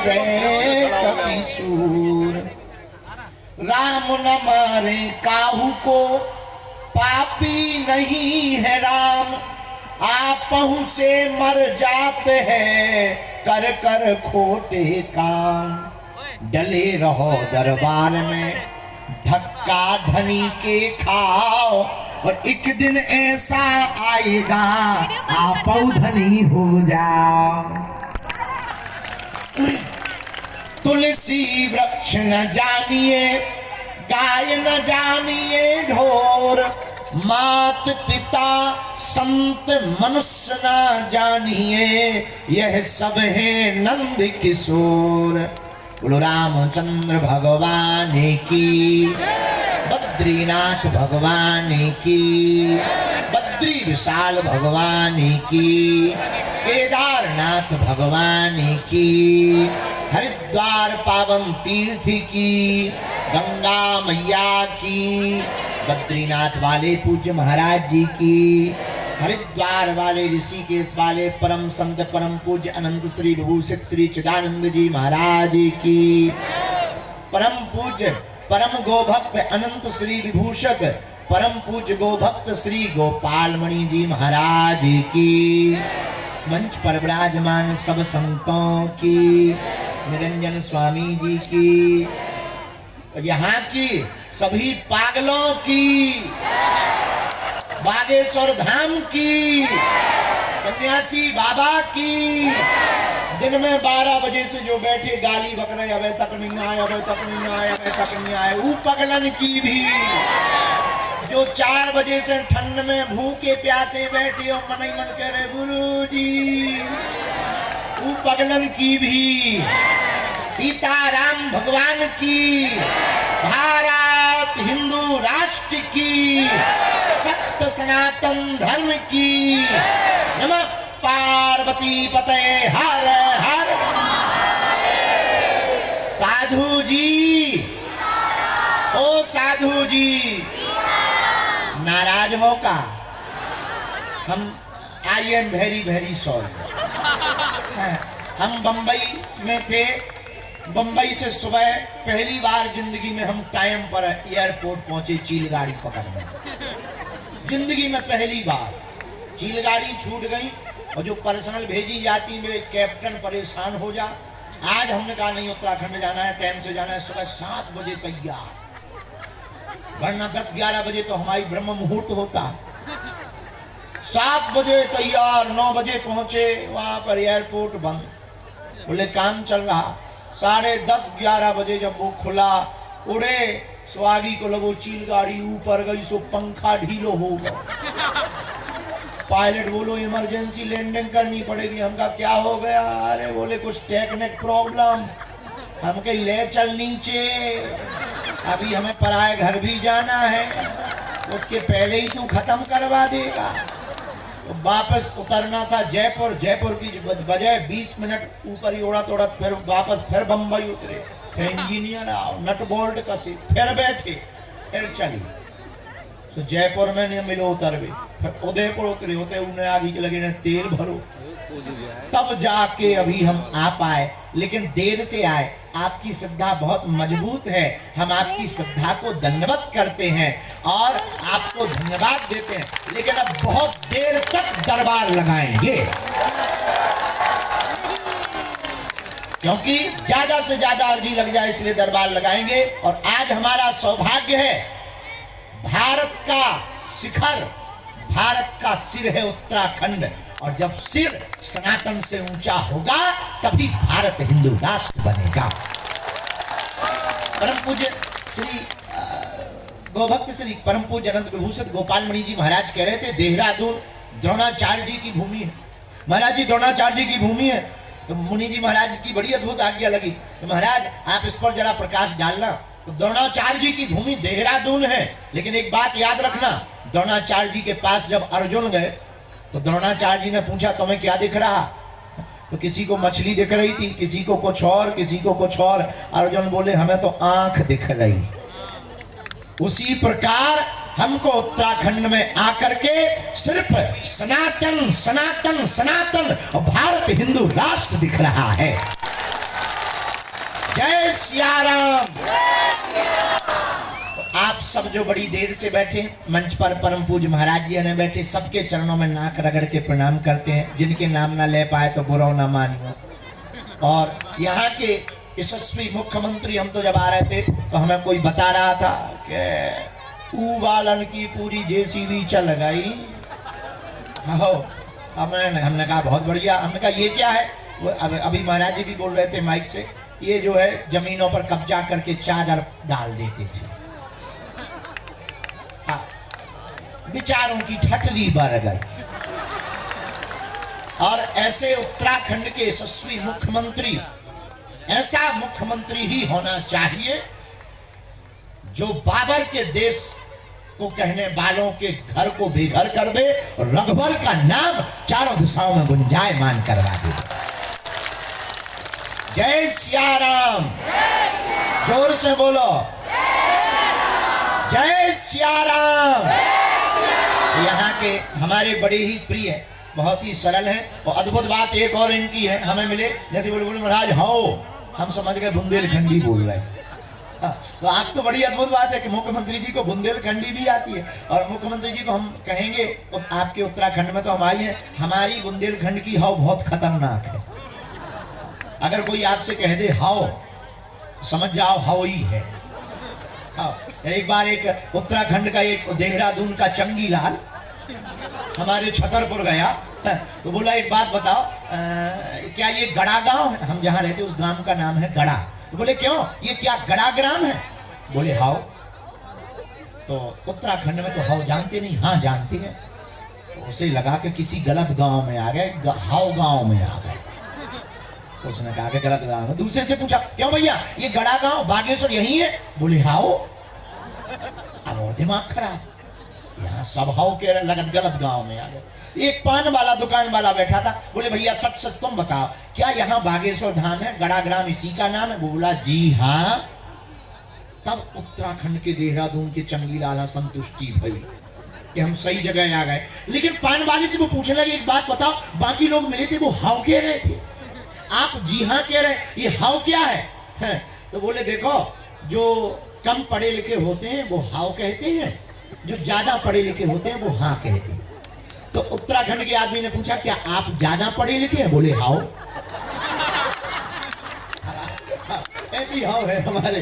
जय कपिसूर। राम न मारे काहू को, पापी नहीं है राम। आपहु से मर जाते हैं, कर कर खोटे काम। डले रहो दरबार में, धक्का धनी के खाओ। और एक दिन ऐसा आएगा, आप धनी हो जाओ। तुलसी वृक्ष न जानिए, गाय न जानिए ढोर। मात पिता संत मनुष्य न जानिए, यह सब है नंद किशोर। बोलो रामचंद्र भगवान की, बद्रीनाथ भगवान की, बद्री विशाल भगवान की, केदारनाथ भगवान की, हरिद्वार पावन तीर्थ की, गंगा मैया की, बद्रीनाथ वाले पूज्य महाराज जी की, हरिद्वार वाले ऋषिकेश वाले परम संत परम पूज्य अनंत श्री विभूषित श्री चिदानंद जी महाराज की, परम पूज्य परम गोभक्त अनंत श्री विभूषित परम पूज्य गोभक्त श्री गोपाल मणि जी महाराज की, मंच पर विराजमान सब संतों की, निरंजन स्वामी जी की, यहाँ की सभी पागलों की, बागेश्वर धाम की, सन्यासी बाबा की, दिन में 12 बजे से जो बैठे गाली बक रहे, अबे तक नहीं आए, अबे तक नहीं आए, अबे तक नहीं आए, ऊ पगलन की भी, जो 4 बजे से ठंड में भूखे प्यासे बैठे और मन ही मन कह रहे गुरुजी, ऊ पगलन की भी, सीताराम भगवान की, भारत हिंदू राष्ट्र की, सत्य सनातन धर्म की, नमः पार्वती पते हर हर। साधु जी, ओ साधु जी, नाराज हो का? हम I am very very sorry. हम बंबई में थे, बंबई से सुबह पहली बार जिंदगी में हम टाइम पर एयरपोर्ट पहुंचे, चील गाड़ी पकड़ने। जिंदगी में पहली बार चील गाड़ी छूट गई, और जो पर्सनल भेजी जाती में कैप्टन परेशान हो जा। आज हमने कहा नहीं, उत्तराखंड जाना है, टाइम से जाना है, सुबह 7 बजे तैयार, वरना 10-11 बजे तो हमारी ब्रह्म मुहूर्त होता। 7 बजे तैयार, 9 बजे पहुंचे, वहां पर एयरपोर्ट बंद, बोले काम चल रहा। 10:30-11 बजे जब वो खुला, उड़े, स्वागी को लगो चील गाड़ी ऊपर गई, सो पंखा ढीलो हो गया। पायलट बोलो इमरजेंसी लैंडिंग करनी पड़ेगी। हम कहा क्या हो गया? अरे बोले कुछ टेक्निक प्रॉब्लम। हम कहे ले चल नीचे, अभी हमें पराए घर भी जाना है, उसके पहले ही तू खत्म करवा देगा। तो वापस उतरना था जयपुर, जयपुर की बजाय 20 मिनट ऊपर ही उड़ा तोड़ा, फिर वापस फिर बम्बई उतरे, फिर इंजीनियर आओ, नट बोल्ट कसे, फिर बैठे, फिर चली। तो जयपुर में नहीं मिलो उतरवे, फिर उदयपुर उतरे, होते उन्हें आगे के लगे तेल भरो, तब जाके अभी हम आ पाए। लेकिन देर से आए, आपकी श्रद्धा बहुत मजबूत है, हम आपकी श्रद्धा को दंडवत करते हैं और आपको धन्यवाद देते हैं। लेकिन अब बहुत देर तक दरबार लगाएंगे, क्योंकि ज्यादा से ज्यादा अर्जी लग जाए, इसलिए दरबार लगाएंगे। और आज हमारा सौभाग्य है, भारत का शिखर, भारत का सिर है उत्तराखंड, और जब सिर सनातन से ऊंचा होगा तभी भारत हिंदू राष्ट्र बनेगा। परम पूज्य श्री गोभक्त श्री परम पूज्य अनंत विभूषित गोपाल मणि जी महाराज कह रहे थे, देहरादून द्रोणाचार्य जी की भूमि है। महाराज जी द्रोणाचार्य जी की भूमि है। तो मुनि जी महाराज की बड़ी अद्भुत आज्ञा लगी, तो महाराज आप इस पर जरा प्रकाश डालना। तो द्रोणाचार्य जी की भूमि देहरादून है, लेकिन एक बात याद रखना, द्रोणाचार्य जी के पास जब अर्जुन गए तो द्रोणाचार्य जी ने पूछा तुम्हें क्या दिख रहा? तो किसी को मछली दिख रही थी, किसी को कुछ और, किसी को कुछ और। अर्जुन बोले हमें तो आंख दिख रही। उसी प्रकार हमको उत्तराखंड में आकर के सिर्फ सनातन सनातन सनातन और भारत हिंदू राष्ट्र दिख रहा है। जय सिया राम। आप सब जो बड़ी देर से बैठे मंच पर परम पूज्य महाराज जी ने बैठे, सबके चरणों में नाक रगड़ के प्रणाम करते हैं। जिनके नाम ना ले पाए तो बुरा ना मानियो। और यहाँ के यशस्वी मुख्यमंत्री, हम तो जब आ रहे थे तो हमें कोई बता रहा था कि बालन की पूरी जेसीबी चल गई। हमने कहा बहुत बढ़िया। हमने कहा ये क्या है? अभी महाराज जी भी बोल रहे थे माइक से, ये जो है जमीनों पर कब्जा करके चादर डाल देते थे। हाँ, विचारों की ठटरी बढ़ गई। और ऐसे उत्तराखंड के यशस्वी मुख्यमंत्री, ऐसा मुख्यमंत्री ही होना चाहिए जो बाबर के देश को कहने वालों के घर को बेघर कर दे और रघुवर का नाम चारों दिशाओं में गुंजायमान करवा दे। जय सिया राम। जोर से बोलो, जय सिया राम। यहाँ के हमारे बड़े ही प्रिय, बहुत ही सरल है। और अद्भुत बात एक और इनकी है, हमें मिले जैसे बोले महाराज हो, हम समझ गए बुंदेलखंडी बोल रहे हैं। तो आप तो बड़ी अद्भुत बात है कि मुख्यमंत्री जी को बुंदेलखंडी भी आती है। और मुख्यमंत्री जी को हम कहेंगे तो आपके उत्तराखंड में तो हम आई हैं, हमारी बुंदेलखंड की हाव बहुत खतरनाक है। अगर कोई आपसे कह दे हाव, समझ जाओ हाव ही है। एक बार एक उत्तराखंड का, एक देहरादून का चंगी लाल हमारे छतरपुर गया, तो बोला एक बात बताओ, क्या ये गड़ा गांव है? हम जहां रहते उस गांव का नाम है गड़ा। तो बोले क्यों, ये क्या गड़ा ग्राम है? बोले हाउ। तो उत्तराखंड में तो हाउ जानते नहीं। हाँ जानते हैं। तो उसे लगा कि किसी गलत गांव में आ गए, हाउ गांव में आ गए। तो उसने कहा कि गलत गांव में। दूसरे से पूछा क्यों भैया ये गड़ा गांव बागेश्वर यही है? बोले हाउ। अब और दिमाग खराब, यहाँ सब हाउ के गलत गांव में आ गए। एक पान वाला दुकान वाला बैठा था, बोले भैया सच सच तुम बताओ, क्या यहाँ बागेश्वर धाम है, गड़ा ग्राम इसी का नाम है? बोला जी हाँ। तब उत्तराखंड के देहरादून के चंगी लाला संतुष्टि भई कि हम सही जगह आ गए। लेकिन पान वाले से वो पूछने लगे एक बात बताओ, बाकी लोग मिले थे वो हाउ कह रहे थे, आप जी हाँ कह रहे, ये हाउ क्या है? तो बोले देखो, जो कम पढ़े लिखे होते हैं वो हाउ कहते हैं, जो ज्यादा पढ़े लिखे होते हैं वो हाँ कहते हैं। तो उत्तराखंड के आदमी ने पूछा क्या आप ज्यादा पढ़े लिखे हैं? बोले हाउ। ऐसी हाउ है हमारे